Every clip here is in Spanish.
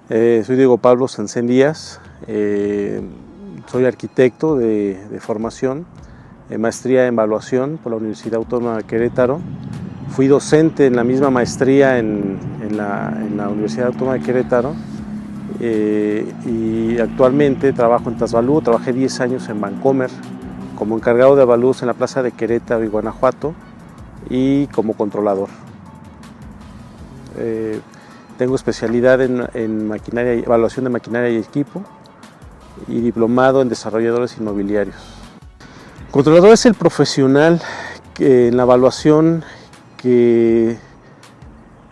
Soy Diego Pablo Sansén Díaz, soy arquitecto de formación, maestría en evaluación por la Universidad Autónoma de Querétaro. Fui docente en la misma maestría en la Universidad Autónoma de Querétaro y actualmente trabajo en Tasvalú. Trabajé 10 años en Bancomer como encargado de avalúos en la plaza de Querétaro y Guanajuato y como controlador. Tengo especialidad en maquinaria, evaluación de maquinaria y equipo y diplomado en desarrolladores inmobiliarios. El controlador es el profesional en la evaluación que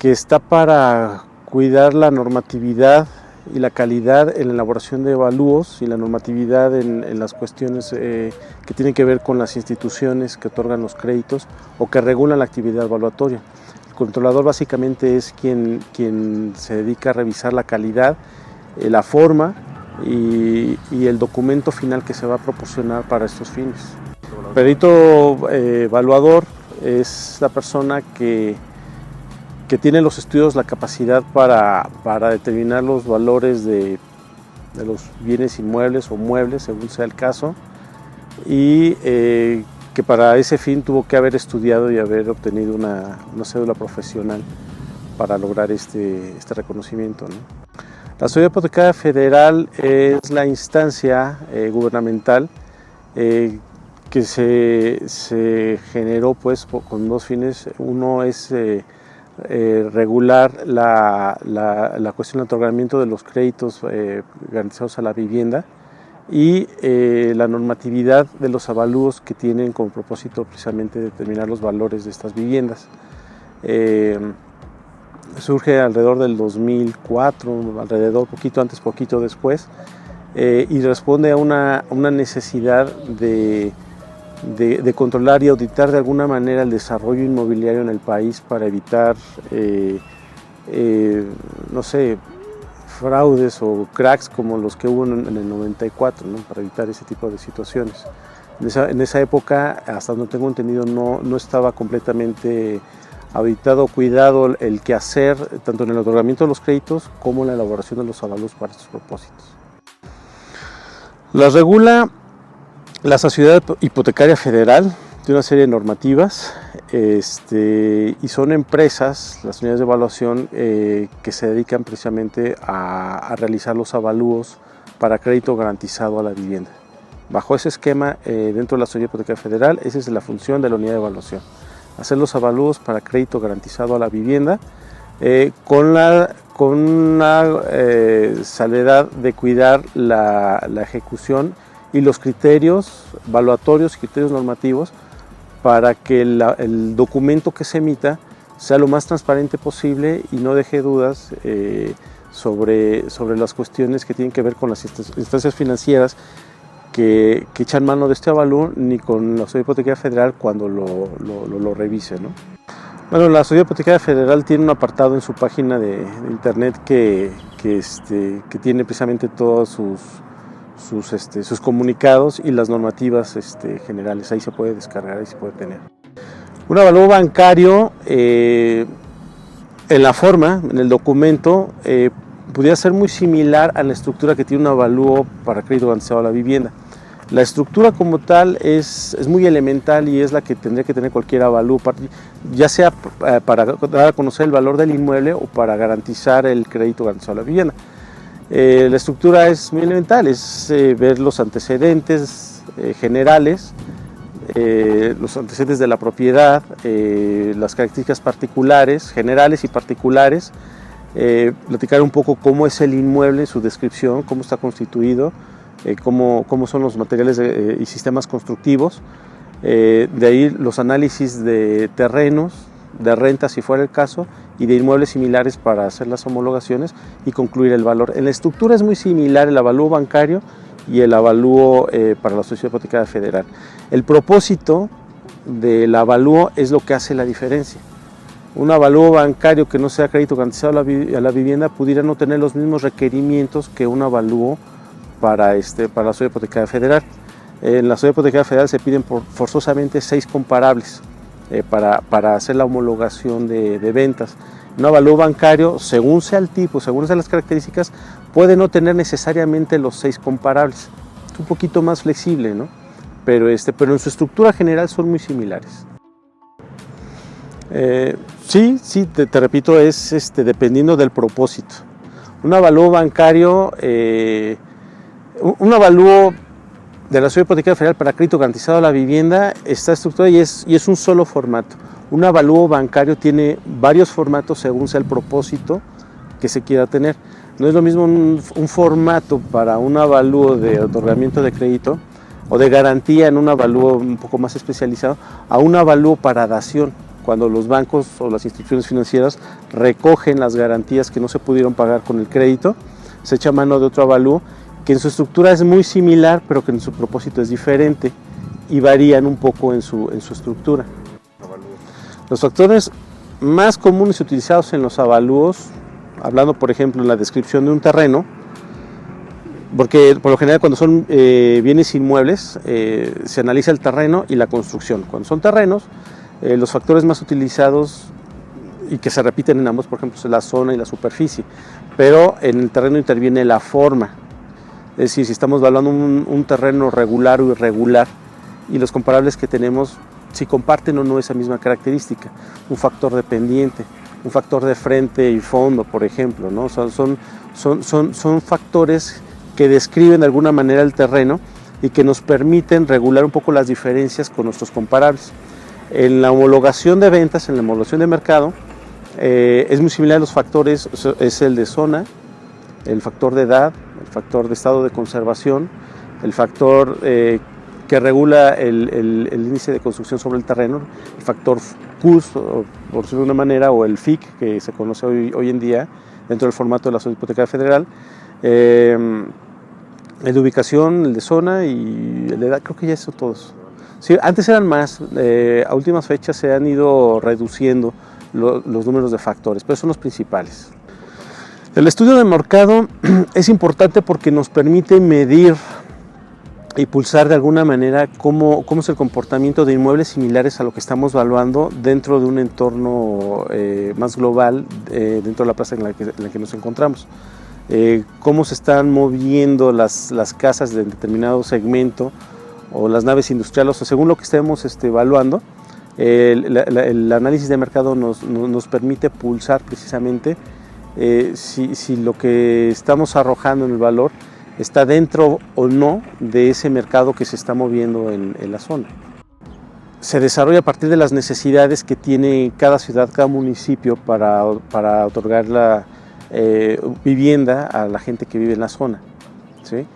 está para cuidar la normatividad y la calidad en la elaboración de avalúos y la normatividad en las cuestiones que tienen que ver con las instituciones que otorgan los créditos o que regulan la actividad evaluatoria. El controlador básicamente es quien se dedica a revisar la calidad, la forma y el documento final que se va a proporcionar para estos fines. El perito evaluador es la persona que tiene los estudios, la capacidad para determinar los valores de los bienes inmuebles o muebles, según sea el caso, y que para ese fin tuvo que haber estudiado y haber obtenido una cédula profesional para lograr este reconocimiento, ¿no? La Sociedad Hipotecaria Federal es la instancia gubernamental que se generó pues con dos fines. Uno es regular la cuestión del otorgamiento de los créditos garantizados a la vivienda y la normatividad de los avalúos que tienen como propósito precisamente determinar los valores de estas viviendas. Surge alrededor del 2004, alrededor, poquito antes, poquito después, y responde a una necesidad de controlar y auditar de alguna manera el desarrollo inmobiliario en el país para evitar, no sé, fraudes o cracks como los que hubo en el 94, ¿no? Para evitar ese tipo de situaciones. En esa época, hasta donde tengo entendido, no estaba completamente auditado, cuidado el quehacer, tanto en el otorgamiento de los créditos como en la elaboración de los avalúos para estos propósitos. Las regula la Sociedad Hipotecaria Federal, de una serie de normativas, y son empresas, las unidades de evaluación, que se dedican precisamente a realizar los avalúos para crédito garantizado a la vivienda. Bajo ese esquema, dentro de la Sociedad Hipotecaria Federal, esa es la función de la unidad de evaluación: hacer los avalúos para crédito garantizado a la vivienda, con la salvedad de cuidar la ejecución y los criterios evaluatorios y criterios normativos para que el documento que se emita sea lo más transparente posible y no deje dudas sobre las cuestiones que tienen que ver con las instancias financieras que echan mano de este avalúo, ni con la Sociedad Hipotecaria Federal cuando lo revise, ¿no? Bueno, la Sociedad Hipotecaria Federal tiene un apartado en su página de internet que tiene precisamente todos sus comunicados y las normativas generales. Ahí se puede descargar, ahí se puede tener. Un avalúo bancario, en la forma, en el documento, pudiera ser muy similar a la estructura que tiene un avalúo para crédito garantizado a la vivienda. La estructura como tal es muy elemental y es la que tendría que tener cualquier avalúo, ya sea para dar a conocer el valor del inmueble o para garantizar el crédito garantizado a la vivienda. La estructura es muy elemental, es ver los antecedentes generales, los antecedentes de la propiedad, las características particulares, generales y particulares, platicar un poco cómo es el inmueble, su descripción, cómo está constituido, cómo son los materiales y sistemas constructivos, de ahí los análisis de terrenos, de renta si fuera el caso, y de inmuebles similares para hacer las homologaciones y concluir el valor. En la estructura es muy similar el avalúo bancario y el avalúo para la Sociedad Hipotecaria Federal. El propósito del avalúo es lo que hace la diferencia. Un avalúo bancario que no sea crédito garantizado a la vivienda pudiera no tener los mismos requerimientos que un avalúo para la Sociedad Hipotecaria Federal. En la Sociedad Hipotecaria Federal se piden forzosamente 6 comparables para hacer la homologación de ventas. Un avalúo bancario, según sea el tipo, según sean las características, puede no tener necesariamente los 6 comparables. Es un poquito más flexible, ¿no? Pero en su estructura general son muy similares. Sí, te repito, es dependiendo del propósito. Un avalúo bancario, un avalúo de la Sociedad Hipotecaria Federal para crédito garantizado a la vivienda está estructurado y es un solo formato. Un avalúo bancario tiene varios formatos según sea el propósito que se quiera tener. No es lo mismo un formato para un avalúo de otorgamiento de crédito o de garantía en un avalúo un poco más especializado a un avalúo para dación, cuando los bancos o las instituciones financieras recogen las garantías que no se pudieron pagar con el crédito, se echa mano de otro avalúo que en su estructura es muy similar, pero que en su propósito es diferente y varían un poco en su estructura. Los factores más comunes utilizados en los avalúos, hablando por ejemplo en la descripción de un terreno, porque por lo general cuando son bienes inmuebles se analiza el terreno y la construcción. Cuando son terrenos, los factores más utilizados y que se repiten en ambos, por ejemplo, es la zona y la superficie, pero en el terreno interviene la forma. Es decir, si estamos evaluando un terreno regular o irregular y los comparables que tenemos, si comparten o no esa misma característica, un factor de pendiente, un factor de frente y fondo, por ejemplo, ¿no? Son factores que describen de alguna manera el terreno y que nos permiten regular un poco las diferencias con nuestros comparables. En la homologación de ventas, en la homologación de mercado, es muy similar a los factores, es el de zona, el factor de edad, el factor de estado de conservación, el factor que regula el índice de construcción sobre el terreno, el factor CUS, por decirlo de una manera, o el FIC, que se conoce hoy en día dentro del formato de la Sociedad Hipotecaria Federal, el de ubicación, el de zona y el de edad, creo que ya son todos. Sí, antes eran más, a últimas fechas se han ido reduciendo los números de factores, pero son los principales. El estudio de mercado es importante porque nos permite medir y pulsar de alguna manera cómo es el comportamiento de inmuebles similares a lo que estamos evaluando dentro de un entorno más global, dentro de la plaza en la que nos encontramos. Cómo se están moviendo las casas de determinado segmento o las naves industriales, o según lo que estemos evaluando, el análisis de mercado nos permite pulsar precisamente si lo que estamos arrojando en el valor está dentro o no de ese mercado que se está moviendo en la zona. Se desarrolla a partir de las necesidades que tiene cada ciudad, cada municipio para otorgar la vivienda a la gente que vive en la zona, ¿sí?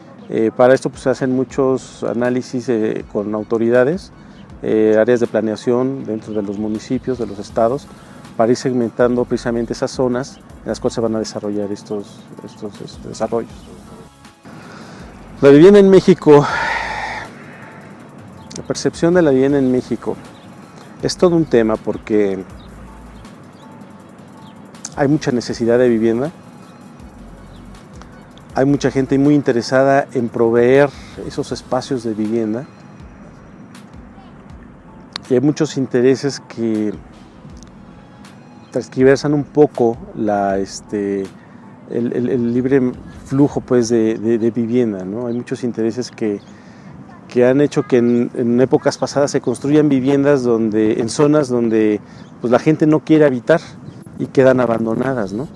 Para esto pues, se hacen muchos análisis con autoridades, áreas de planeación dentro de los municipios, de los estados, para ir segmentando precisamente esas zonas en las cuales se van a desarrollar estos desarrollos. La vivienda en México, la percepción de la vivienda en México es todo un tema porque hay mucha necesidad de vivienda, hay mucha gente muy interesada en proveer esos espacios de vivienda y hay muchos intereses que transgiversan un poco el libre flujo pues, de vivienda, ¿no? Hay muchos intereses que han hecho que en épocas pasadas se construyan viviendas en zonas donde pues, la gente no quiere habitar y quedan abandonadas, ¿no?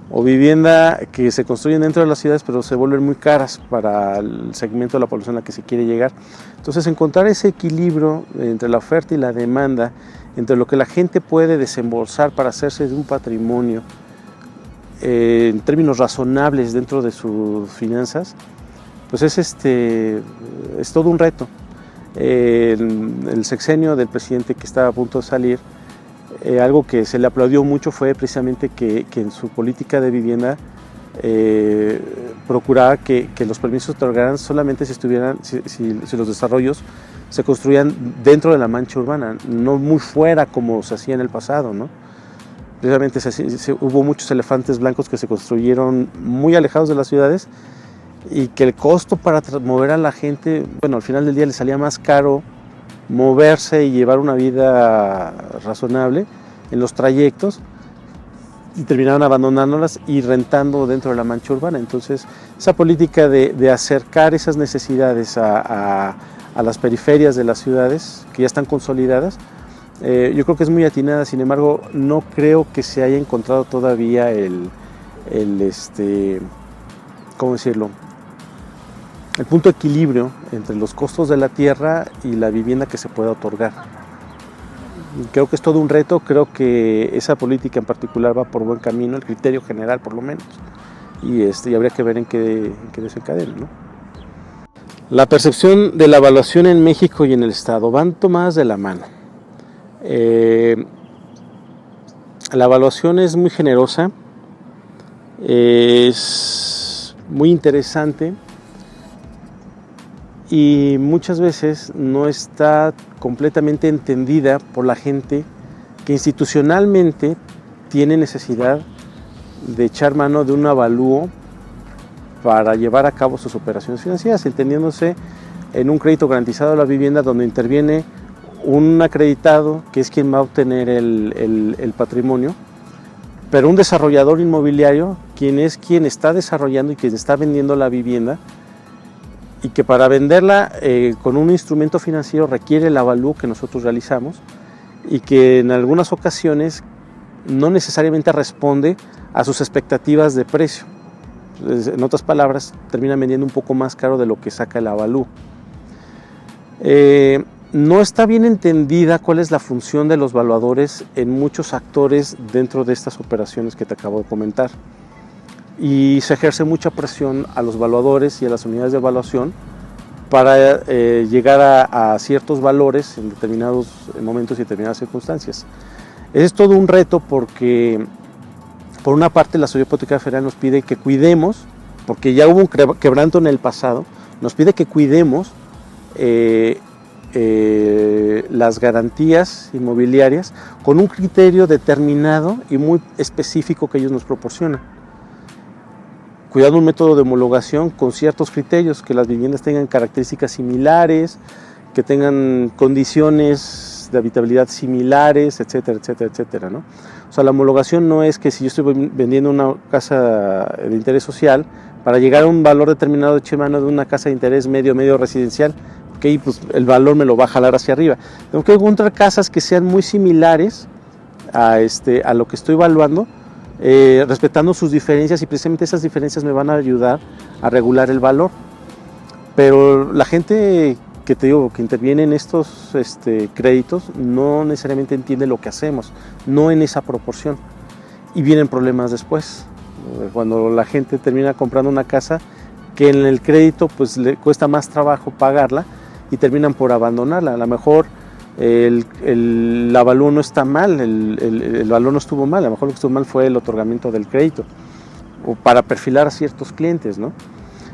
O vivienda que se construyen dentro de las ciudades pero se vuelven muy caras para el segmento de la población a la que se quiere llegar. Entonces encontrar ese equilibrio entre la oferta y la demanda, entre lo que la gente puede desembolsar para hacerse de un patrimonio en términos razonables dentro de sus finanzas, pues es todo un reto. El sexenio del presidente que estaba a punto de salir, algo que se le aplaudió mucho fue precisamente que en su política de vivienda procuraba que los permisos se otorgaran solamente si los desarrollos se construían dentro de la mancha urbana, no muy fuera como se hacía en el pasado, ¿no? Precisamente hubo muchos elefantes blancos que se construyeron muy alejados de las ciudades y que el costo para mover a la gente, bueno, al final del día le salía más caro moverse y llevar una vida razonable en los trayectos terminaron abandonándolas y rentando dentro de la mancha urbana. Entonces, esa política de acercar esas necesidades a las periferias de las ciudades, que ya están consolidadas, yo creo que es muy atinada. Sin embargo, no creo que se haya encontrado todavía ¿cómo decirlo?, el punto de equilibrio entre los costos de la tierra y la vivienda que se pueda otorgar. Creo que es todo un reto. Creo que esa política en particular va por buen camino, el criterio general por lo menos, y habría que ver en qué desencadena, ¿no? La percepción de la evaluación en México y en el Estado van tomadas de la mano. La evaluación es muy generosa, es muy interesante y muchas veces no está completamente entendida por la gente que institucionalmente tiene necesidad de echar mano de un avalúo para llevar a cabo sus operaciones financieras, entendiéndose en un crédito garantizado a la vivienda donde interviene un acreditado que es quien va a obtener el patrimonio, pero un desarrollador inmobiliario quien está desarrollando y quien está vendiendo la vivienda, y que para venderla con un instrumento financiero requiere el avalúo que nosotros realizamos y que en algunas ocasiones no necesariamente responde a sus expectativas de precio. En otras palabras, terminan vendiendo un poco más caro de lo que saca el avalúo. No está bien entendida cuál es la función de los valuadores en muchos actores dentro de estas operaciones que te acabo de comentar. Y se ejerce mucha presión a los valuadores y a las unidades de evaluación para llegar a ciertos valores en determinados momentos y determinadas circunstancias. Ese es todo un reto porque, por una parte, la Autoridad Hipotecaria Federal nos pide que cuidemos, porque ya hubo un quebranto en el pasado, nos pide que cuidemos las garantías inmobiliarias con un criterio determinado y muy específico que ellos nos proporcionan. Cuidando un método de homologación con ciertos criterios, que las viviendas tengan características similares, que tengan condiciones de habitabilidad similares, etcétera, etcétera, etcétera, ¿no? O sea, la homologación no es que si yo estoy vendiendo una casa de interés social, para llegar a un valor determinado de eche mano de una casa de interés medio residencial, okay, pues el valor me lo va a jalar hacia arriba. Tengo que encontrar casas que sean muy similares a lo que estoy evaluando, respetando sus diferencias, y precisamente esas diferencias me van a ayudar a regular el valor. Pero la gente que te digo que interviene en estos créditos no necesariamente entiende lo que hacemos, no en esa proporción, y vienen problemas después cuando la gente termina comprando una casa que en el crédito pues le cuesta más trabajo pagarla y terminan por abandonarla. A lo mejor el avalúo no está mal, el valor no estuvo mal, a lo mejor lo que estuvo mal fue el otorgamiento del crédito o para perfilar a ciertos clientes, ¿no?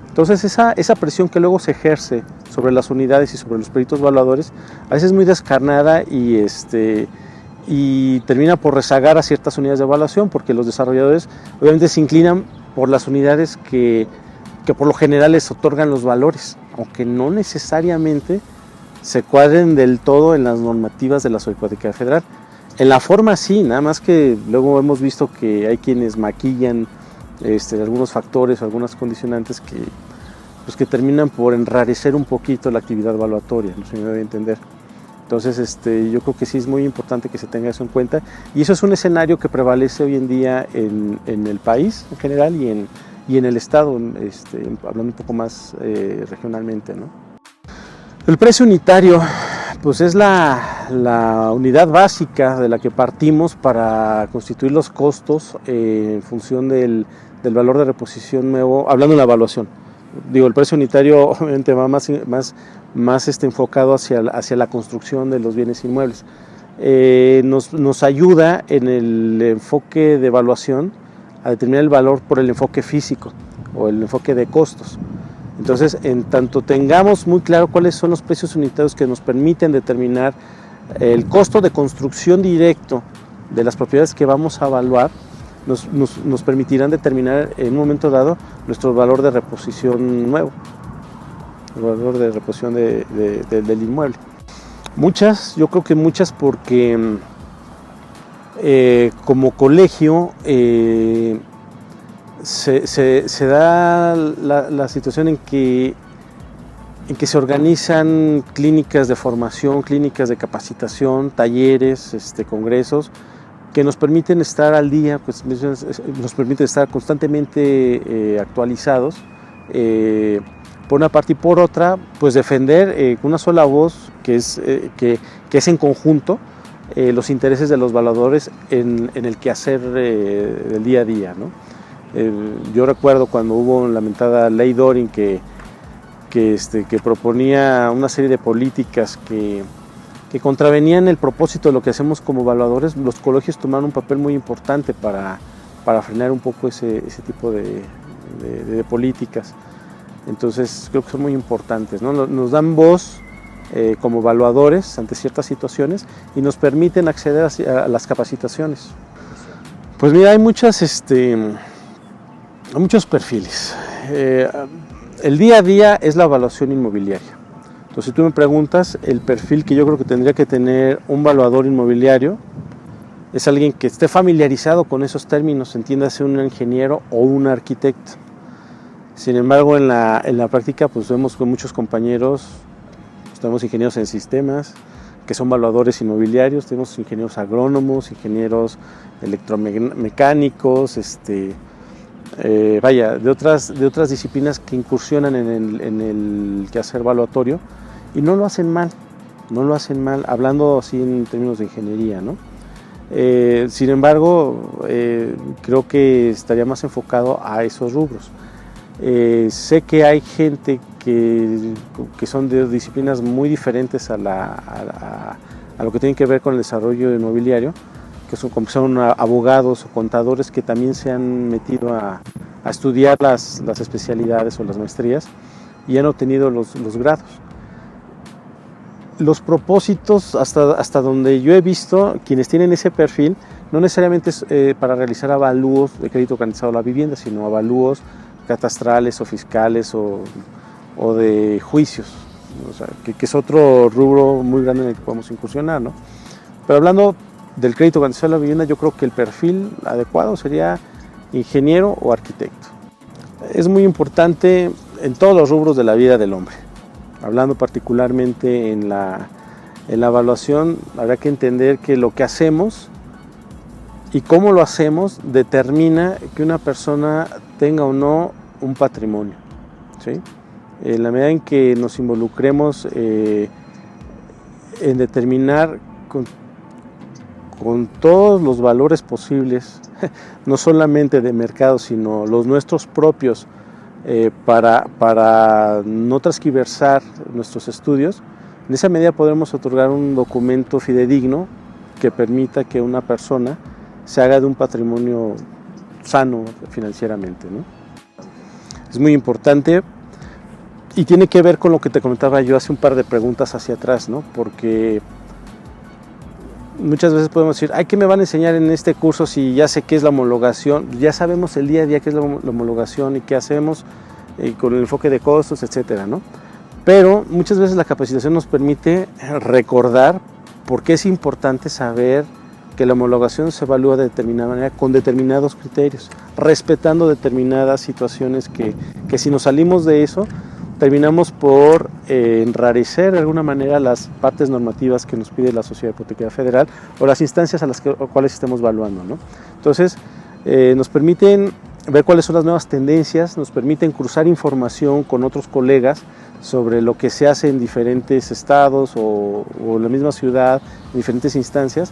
Entonces esa presión que luego se ejerce sobre las unidades y sobre los peritos evaluadores a veces es muy descarnada y termina por rezagar a ciertas unidades de evaluación, porque los desarrolladores obviamente se inclinan por las unidades que por lo general les otorgan los valores, aunque no necesariamente se cuadren del todo en las normativas de la Autoridad Hipotecaria Federal. En la forma sí, nada más que luego hemos visto que hay quienes maquillan algunos factores o algunas condicionantes que terminan por enrarecer un poquito la actividad evaluatoria, no se me debe entender. Entonces yo creo que sí es muy importante que se tenga eso en cuenta, y eso es un escenario que prevalece hoy en día en el país en general y en el estado, hablando un poco más regionalmente, ¿no? El precio unitario pues es la unidad básica de la que partimos para constituir los costos en función del valor de reposición nuevo, hablando de la evaluación. Digo, el precio unitario obviamente va más enfocado hacia la construcción de los bienes inmuebles. Nos ayuda en el enfoque de evaluación a determinar el valor por el enfoque físico o el enfoque de costos. Entonces, en tanto tengamos muy claro cuáles son los precios unitarios que nos permiten determinar el costo de construcción directo de las propiedades que vamos a evaluar, nos permitirán determinar en un momento dado nuestro valor de reposición nuevo, el valor de reposición del inmueble. Yo creo que muchas porque Como colegio se da la situación en que se organizan clínicas de formación, clínicas de capacitación, talleres, congresos, que nos permiten estar al día, pues, nos permiten estar constantemente actualizados, por una parte, y por otra, pues defender con una sola voz, que es en conjunto, los intereses de los evaluadores en el quehacer del día a día, ¿no? Yo recuerdo cuando hubo la lamentada ley Dorin que proponía una serie de políticas que contravenían el propósito de lo que hacemos como evaluadores. Los colegios tomaron un papel muy importante para frenar un poco ese tipo de políticas. Entonces creo que son muy importantes, ¿no? Nos dan voz como evaluadores ante ciertas situaciones y nos permiten acceder a las capacitaciones. Pues mira, hay muchos perfiles. El día a día es la evaluación inmobiliaria. Entonces, si tú me preguntas, el perfil que yo creo que tendría que tener un evaluador inmobiliario es alguien que esté familiarizado con esos términos, entiéndase un ingeniero o un arquitecto. Sin embargo, en la práctica, pues vemos que muchos compañeros, tenemos ingenieros en sistemas, que son evaluadores inmobiliarios, tenemos ingenieros agrónomos, ingenieros electromecánicos, de otras disciplinas que incursionan en el quehacer evaluatorio y no lo hacen mal, hablando así en términos de ingeniería, ¿no? Sin embargo, creo que estaría más enfocado a esos rubros. Sé que hay gente que son de disciplinas muy diferentes a lo que tiene que ver con el desarrollo inmobiliario, que son abogados o contadores que también se han metido a estudiar las especialidades o las maestrías y han obtenido los grados. Los propósitos, hasta donde yo he visto, quienes tienen ese perfil, no necesariamente es para realizar avalúos de crédito garantizado a la vivienda, sino avalúos catastrales o fiscales o de juicios, o sea, que es otro rubro muy grande en el que podemos incursionar, ¿no? Pero hablando del crédito garantizado a la vivienda, yo creo que el perfil adecuado sería ingeniero o arquitecto. Es muy importante en todos los rubros de la vida del hombre. Hablando particularmente en la evaluación, habrá que entender que lo que hacemos y cómo lo hacemos determina que una persona tenga o no un patrimonio, ¿sí? En la medida en que nos involucremos en determinar con todos los valores posibles, no solamente de mercado, sino los nuestros propios, para no transgiversar nuestros estudios, en esa medida podremos otorgar un documento fidedigno que permita que una persona se haga de un patrimonio sano financieramente, ¿no? Es muy importante y tiene que ver con lo que te comentaba yo hace un par de preguntas hacia atrás, ¿no? Porque muchas veces podemos decir, ¿qué me van a enseñar en este curso si ya sé qué es la homologación? Ya sabemos el día a día qué es la homologación y qué hacemos con el enfoque de costos, etcétera, ¿no? Pero muchas veces la capacitación nos permite recordar por qué es importante saber que la homologación se evalúa de determinada manera, con determinados criterios, respetando determinadas situaciones que si nos salimos de eso, terminamos por enrarecer de alguna manera las partes normativas que nos pide la Sociedad Hipotecaria Federal o las instancias a las cuales estemos evaluando, ¿no? Entonces, nos permiten ver cuáles son las nuevas tendencias, nos permiten cruzar información con otros colegas sobre lo que se hace en diferentes estados o en la misma ciudad, en diferentes instancias,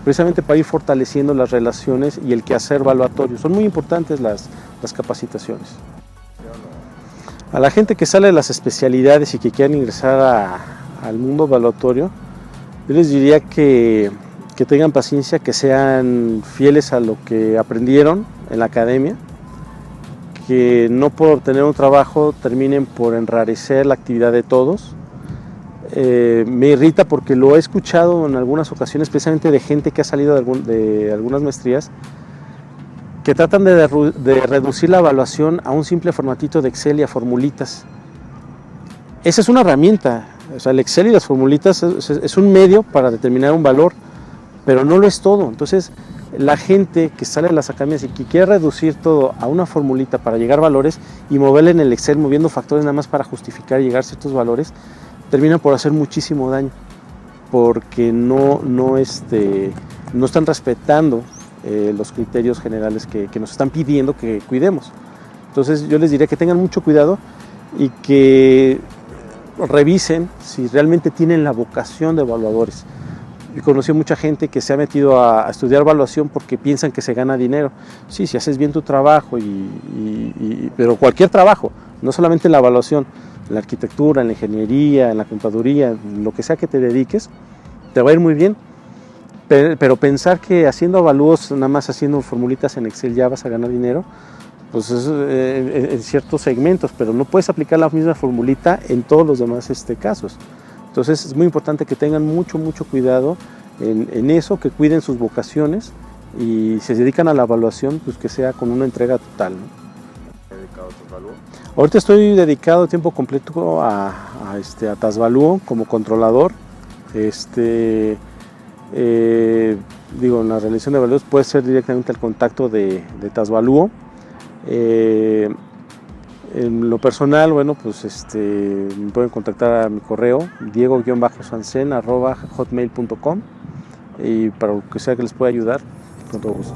precisamente para ir fortaleciendo las relaciones y el quehacer evaluatorio. Son muy importantes las capacitaciones. A la gente que sale de las especialidades y que quieran ingresar al mundo evaluatorio, yo les diría que tengan paciencia, que sean fieles a lo que aprendieron en la academia, que no por obtener un trabajo terminen por enrarecer la actividad de todos. Me irrita porque lo he escuchado en algunas ocasiones, precisamente de gente que ha salido de algunas maestrías, que tratan de reducir la evaluación a un simple formatito de Excel y a formulitas. Esa es una herramienta, o sea, el Excel y las formulitas es un medio para determinar un valor, pero no lo es todo. Entonces, la gente que sale de las academias y que quiere reducir todo a una formulita para llegar a valores y moverle en el Excel, moviendo factores nada más para justificar y llegar a ciertos valores, terminan por hacer muchísimo daño, porque no están respetando los criterios generales que nos están pidiendo que cuidemos. Entonces yo les diría que tengan mucho cuidado y que revisen si realmente tienen la vocación de evaluadores. Yo conocí a mucha gente que se ha metido a estudiar evaluación porque piensan que se gana dinero. Sí, si haces bien tu trabajo, pero cualquier trabajo, no solamente la evaluación, en la arquitectura, en la ingeniería, en la contaduría, lo que sea que te dediques, te va a ir muy bien. Pero pensar que haciendo avalúos, nada más haciendo formulitas en Excel ya vas a ganar dinero, pues es en ciertos segmentos, pero no puedes aplicar la misma formulita en todos los demás casos. Entonces es muy importante que tengan mucho cuidado en eso, que cuiden sus vocaciones y si se dedican a la evaluación, pues que sea con una entrega total, ¿no? ¿Dedicado a Tasvalúo? Ahorita estoy dedicado a tiempo completo a Tasvalúo como controlador. En la realización de evaluaciones puede ser directamente al contacto de Tasvalúo. En lo personal, bueno, pues me pueden contactar a mi correo diego-sansen@hotmail.com y para lo que sea que les pueda ayudar, con todo gusto.